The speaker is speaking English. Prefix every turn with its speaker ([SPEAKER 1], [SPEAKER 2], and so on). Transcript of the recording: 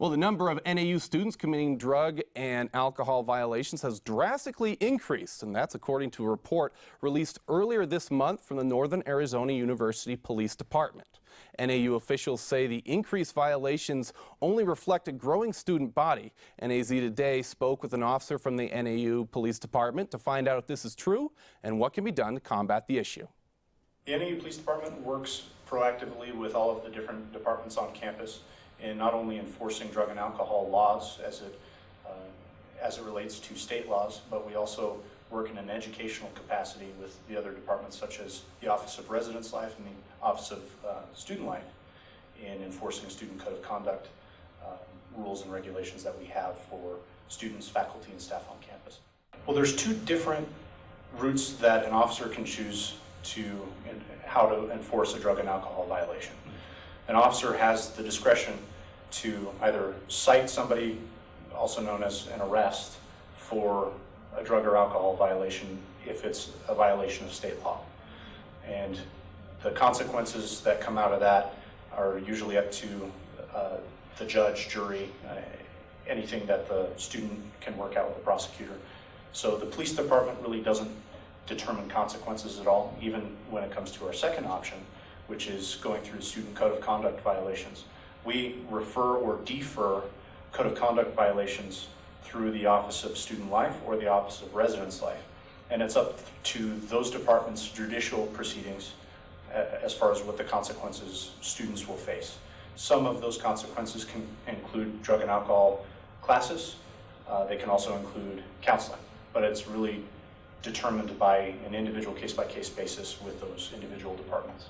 [SPEAKER 1] Well, the number of NAU students committing drug and alcohol violations has drastically increased, and that's according to a report released earlier this month from the Northern Arizona University Police Department. NAU officials say the increased violations only reflect a growing student body. NAZ Today spoke with an officer from the NAU Police Department to find out if this is true and what can be done to combat the issue.
[SPEAKER 2] The NAU Police Department works proactively with all of the different departments on campus in not only enforcing drug and alcohol laws as it relates to state laws, but we also work in an educational capacity with the other departments such as the Office of Residence Life and the Office of Student Life in enforcing student code of conduct rules and regulations that we have for students, faculty, and staff on campus. Well, there's two different routes that an officer can choose to how to enforce a drug and alcohol violation. An officer has the discretion to either cite somebody, also known as an arrest, for a drug or alcohol violation if it's a violation of state law. And the consequences that come out of that are usually up to the judge, jury, anything that the student can work out with the prosecutor. So the police department really doesn't determine consequences at all, even when it comes to our second option, which is going through student code of conduct violations. We refer or defer code of conduct violations through the Office of Student Life or the Office of Residence Life. And it's up to those departments' judicial proceedings as far as what the consequences students will face. Some of those consequences can include drug and alcohol classes. They can also include counseling, but it's really determined by an individual case-by-case basis with those individual departments.